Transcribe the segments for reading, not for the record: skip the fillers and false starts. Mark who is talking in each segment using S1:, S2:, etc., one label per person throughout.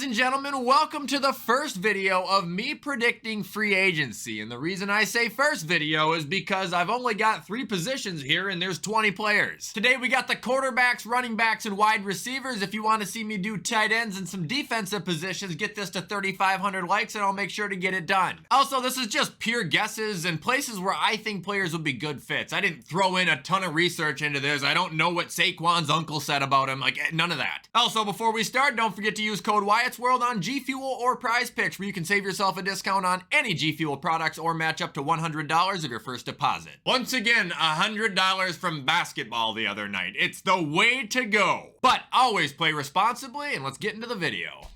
S1: Ladies and gentlemen, welcome to the first video of me predicting free agency. And the reason I say first video is because I've only got 3 positions here and there's 20 players. Today we got the quarterbacks, running backs, and wide receivers. If you want to see me do tight ends and some defensive positions, get this to 3,500 likes and I'll make sure to get it done. Also, this is just pure guesses and places where I think players would be good fits. I didn't throw in a ton of research into this. I don't know what Saquon's uncle said about him, like none of that. Also, before we start, don't forget to use code WyattzWorld on G Fuel or Prize Picks, where you can save yourself a discount on any G Fuel products or match up to $100 of your first deposit. Once again, $100 from basketball the other night. It's the way to go. But always play responsibly, and let's get into the video.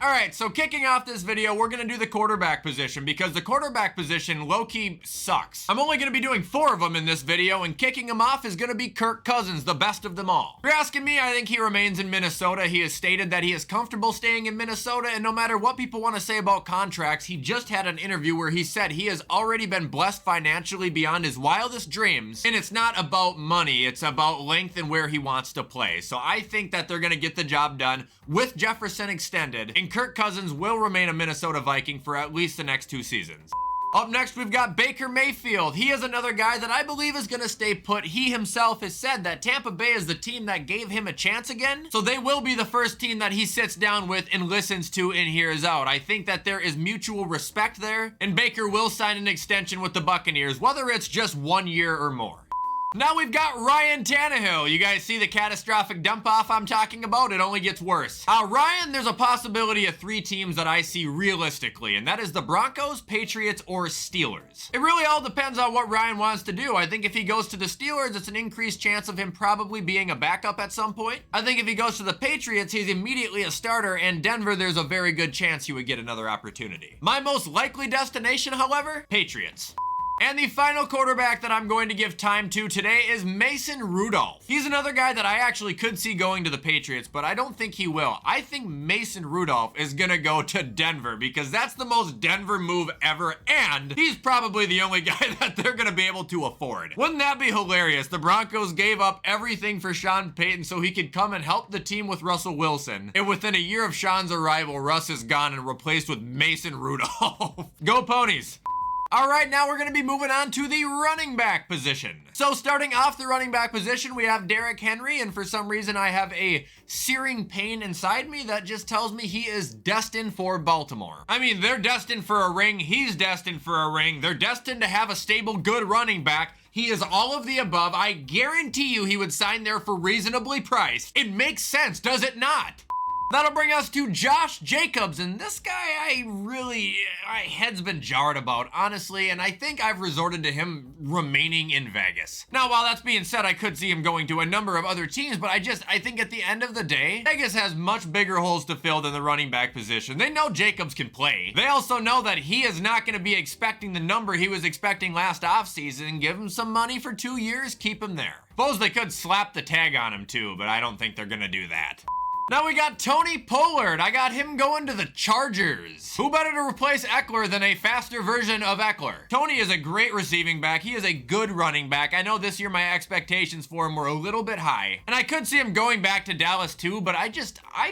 S1: Alright, so kicking off this video, we're going to do the quarterback position because the quarterback position low-key sucks. I'm only going to be doing 4 of them in this video, and kicking them off is going to be Kirk Cousins, the best of them all. If you're asking me, I think he remains in Minnesota. He has stated that he is comfortable staying in Minnesota, and no matter what people want to say about contracts, he just had an interview where he said he has already been blessed financially beyond his wildest dreams, and it's not about money, it's about length and where he wants to play. So I think that they're going to get the job done with Jefferson extended, and Kirk Cousins will remain a Minnesota Viking for at least the next 2 seasons. Up next, we've got Baker Mayfield. He is another guy that I believe is going to stay put. He himself has said that Tampa Bay is the team that gave him a chance again, so they will be the first team that he sits down with and listens to and hears out. I think that there is mutual respect there, and Baker will sign an extension with the Buccaneers, whether it's just 1 year or more. Now we've got Ryan Tannehill. You guys see the catastrophic dump-off I'm talking about? It only gets worse. Ryan, there's a possibility of 3 teams that I see realistically, and that is the Broncos, Patriots, or Steelers. It really all depends on what Ryan wants to do. I think if he goes to the Steelers, it's an increased chance of him probably being a backup at some point. I think if he goes to the Patriots, he's immediately a starter, and Denver, there's a very good chance he would get another opportunity. My most likely destination, however, Patriots. And the final quarterback that I'm going to give time to today is Mason Rudolph. He's another guy that I actually could see going to the Patriots, but I don't think he will. I think Mason Rudolph is gonna go to Denver because that's the most Denver move ever, and he's probably the only guy that they're gonna be able to afford. Wouldn't that be hilarious? The Broncos gave up everything for Sean Payton so he could come and help the team with Russell Wilson, and within a year of Sean's arrival, Russ is gone and replaced with Mason Rudolph. Go Ponies! All right, now we're going to be moving on to the running back position. So starting off the running back position, we have Derrik Henry, and for some reason I have a searing pain inside me that just tells me he is destined for Baltimore. I mean, they're destined for a ring, he's destined for a ring, they're destined to have a stable, good running back. He is all of the above. I guarantee you he would sign there for reasonably priced. It makes sense, does it not? That'll bring us to Josh Jacobs, and this guy my head's been jarred about, honestly, and I think I've resorted to him remaining in Vegas. Now, while that's being said, I could see him going to a number of other teams, but I think at the end of the day, Vegas has much bigger holes to fill than the running back position. They know Jacobs can play. They also know that he is not going to be expecting the number he was expecting last offseason. Give him some money for 2 years, keep him there. Suppose they could slap the tag on him too, but I don't think they're going to do that. Now we got Tony Pollard. I got him going to the Chargers. Who better to replace Eckler than a faster version of Eckler? Tony is a great receiving back. He is a good running back. I know this year my expectations for him were a little bit high, and I could see him going back to Dallas too, but I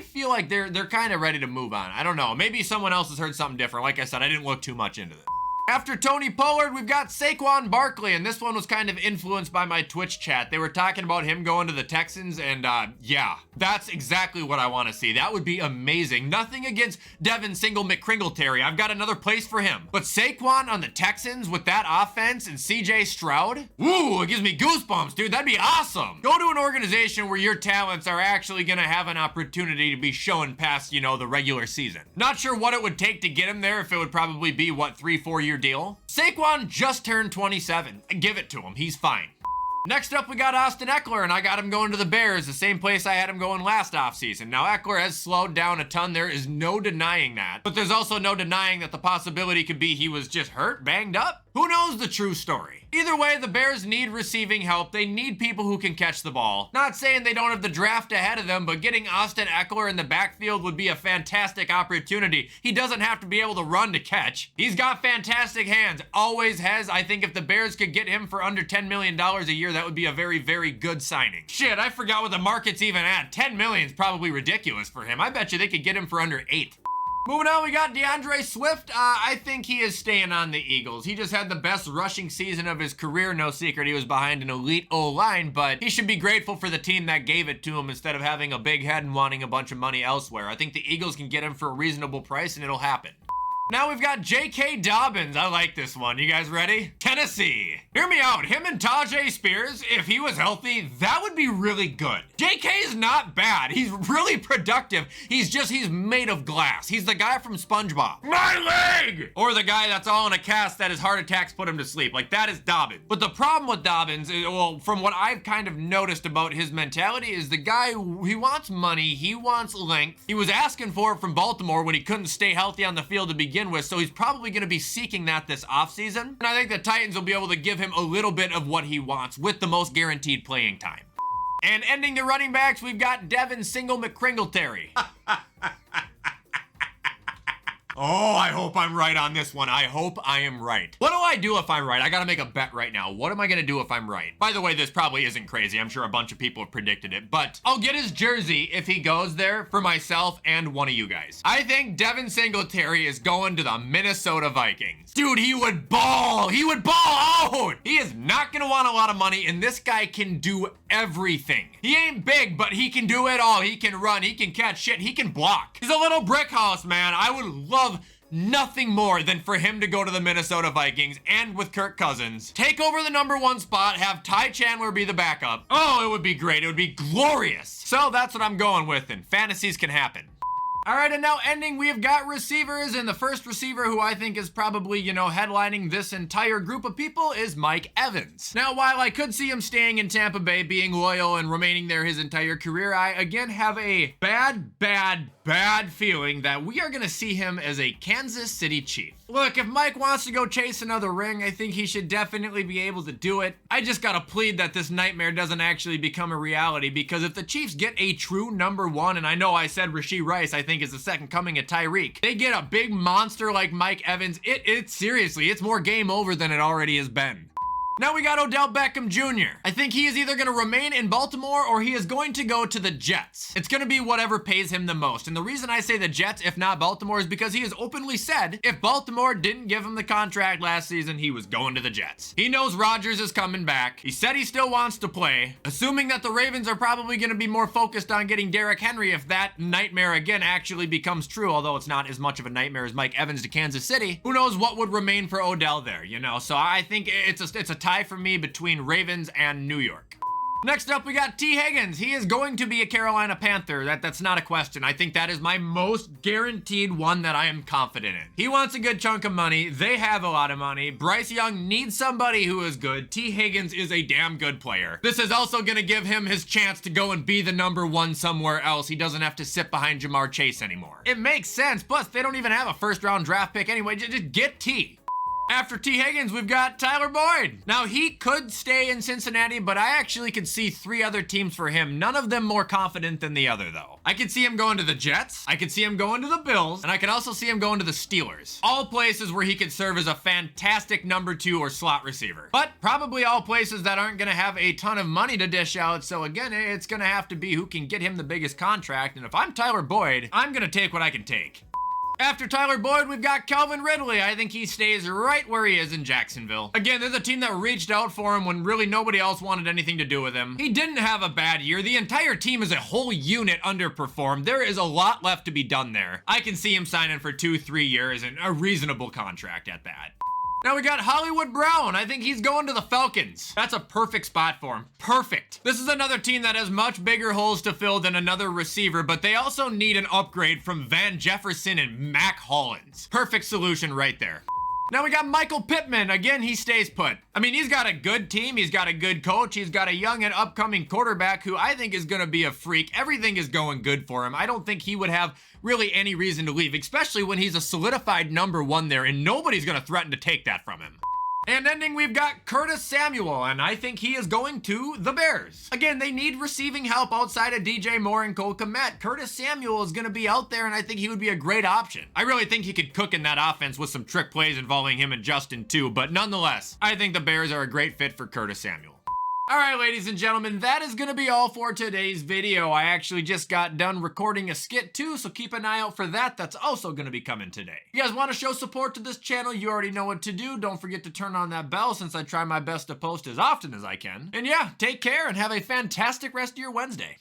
S1: feel like they're kind of ready to move on. I don't know. Maybe someone else has heard something different. Like I said, I didn't look too much into this. After Tony Pollard, we've got Saquan Barkley, and this one was kind of influenced by my Twitch chat. They were talking about him going to the Texans, and yeah, that's exactly what I want to see. That would be amazing. Nothing against Devin Singletary. I've got another place for him. But Saquon on the Texans with that offense and CJ Stroud? Ooh, it gives me goosebumps, dude. That'd be awesome. Go to an organization where your talents are actually going to have an opportunity to be shown past, you know, the regular season. Not sure what it would take to get him there, if it would probably be, what, 3-4 year deal. Saquon just turned 27. Give it to him. He's fine. Next up, we got Austin Eckler, and I got him going to the Bears, the same place I had him going last offseason. Now, Eckler has slowed down a ton. There is no denying that. But there's also no denying that the possibility could be he was just hurt, banged up. Who knows the true story? Either way, the Bears need receiving help. They need people who can catch the ball. Not saying they don't have the draft ahead of them, but getting Austin Eckler in the backfield would be a fantastic opportunity. He doesn't have to be able to run to catch. He's got fantastic hands. Always has. I think if the Bears could get him for under $10 million a year, that would be a very, very good signing. Shit, I forgot what the market's even at. $10 million is probably ridiculous for him. I bet you they could get him for under $8. Moving on, we got DeAndre Swift. I think he is staying on the Eagles. He just had the best rushing season of his career. No secret, he was behind an elite O-line, but he should be grateful for the team that gave it to him instead of having a big head and wanting a bunch of money elsewhere. I think the Eagles can get him for a reasonable price, and it'll happen. Now we've got J.K. Dobbins. I like this one. You guys ready? Tennessee. Hear me out. Him and Tajay Spears, if he was healthy, that would be really good. J.K. is not bad. He's really productive. He's made of glass. He's the guy from SpongeBob. My leg! Or the guy that's all in a cast that his heart attacks put him to sleep. Like, that is Dobbins. But the problem with Dobbins, well, from what I've kind of noticed about his mentality, is the guy, he wants money, he wants length. He was asking for it from Baltimore when he couldn't stay healthy on the field to begin with, so he's probably going to be seeking that this offseason. And I think the Titans will be able to give him a little bit of what he wants with the most guaranteed playing time. And ending the running backs, we've got Devin Singletary. Oh, I hope I'm right on this one. I hope I am right. What do I do if I'm right? I gotta make a bet right now. What am I gonna do if I'm right? By the way, this probably isn't crazy. I'm sure a bunch of people have predicted it, but I'll get his jersey if he goes there for myself and one of you guys. I think Devin Singletary is going to the Minnesota Vikings. Dude, he would ball. He would ball out. He is not gonna want a lot of money, and this guy can do everything. He ain't big, but he can do it all. He can run, he can catch shit, he can block. He's a little brick house, man. I would love nothing more than for him to go to the Minnesota Vikings and with Kirk Cousins, take over the #1 spot, have Ty Chandler be the backup. Oh, it would be great. It would be glorious. So that's what I'm going with, and fantasies can happen. All right, and now ending, we have got receivers, and the first receiver who I think is probably, headlining this entire group of people is Mike Evans. Now, while I could see him staying in Tampa Bay, being loyal and remaining there his entire career, I again have a bad feeling that we are gonna see him as a Kansas City Chief. Look, if Mike wants to go chase another ring, I think he should definitely be able to do it. I just gotta plead that this nightmare doesn't actually become a reality, because if the Chiefs get a true #1, and I know I said Rashee Rice, I think is the second coming of Tyreek, they get a big monster like Mike Evans, seriously, it's more game over than it already has been. Now we got Odell Beckham Jr. I think he is either going to remain in Baltimore or he is going to go to the Jets. It's going to be whatever pays him the most. And the reason I say the Jets, if not Baltimore, is because he has openly said if Baltimore didn't give him the contract last season, he was going to the Jets. He knows Rodgers is coming back. He said he still wants to play. Assuming that the Ravens are probably going to be more focused on getting Derrik Henry if that nightmare again actually becomes true, although it's not as much of a nightmare as Mike Evans to Kansas City. Who knows what would remain for Odell there, So I think it's a tie for me between Ravens and New York. Next up, we got T. Higgins. He is going to be a Carolina Panther. That's not a question. I think that is my most guaranteed one that I am confident in. He wants a good chunk of money. They have a lot of money. Bryce Young needs somebody who is good. T. Higgins is a damn good player. This is also going to give him his chance to go and be the #1 somewhere else. He doesn't have to sit behind Jamar Chase anymore. It makes sense. Plus, they don't even have a first-round draft pick anyway. Just get T. After T. Higgins, we've got Tyler Boyd. Now, he could stay in Cincinnati, but I actually could see 3 other teams for him. None of them more confident than the other, though. I could see him going to the Jets. I could see him going to the Bills. And I could also see him going to the Steelers. All places where he could serve as a fantastic #2 or slot receiver. But probably all places that aren't going to have a ton of money to dish out. So again, it's going to have to be who can get him the biggest contract. And if I'm Tyler Boyd, I'm going to take what I can take. After Tyler Boyd, we've got Kelvin Ridley. I think he stays right where he is in Jacksonville. Again, there's a team that reached out for him when really nobody else wanted anything to do with him. He didn't have a bad year. The entire team as a whole unit underperformed. There is a lot left to be done there. I can see him signing for 2-3 years and a reasonable contract at that. Now we got Hollywood Brown. I think he's going to the Falcons. That's a perfect spot for him. Perfect. This is another team that has much bigger holes to fill than another receiver, but they also need an upgrade from Van Jefferson and Mac Hollins. Perfect solution right there. Now we got Michael Pittman. Again, he stays put. I mean, he's got a good team. He's got a good coach. He's got a young and upcoming quarterback who I think is going to be a freak. Everything is going good for him. I don't think he would have really any reason to leave, especially when he's a solidified #1 there and nobody's going to threaten to take that from him. And ending, we've got Curtis Samuel, and I think he is going to the Bears. Again, they need receiving help outside of DJ Moore and Cole Kmet. Curtis Samuel is going to be out there, and I think he would be a great option. I really think he could cook in that offense with some trick plays involving him and Justin too, but nonetheless, I think the Bears are a great fit for Curtis Samuel. All right, ladies and gentlemen, that is going to be all for today's video. I actually just got done recording a skit too, so keep an eye out for that. That's also going to be coming today. If you guys want to show support to this channel, you already know what to do. Don't forget to turn on that bell since I try my best to post as often as I can. And yeah, take care and have a fantastic rest of your Wednesday.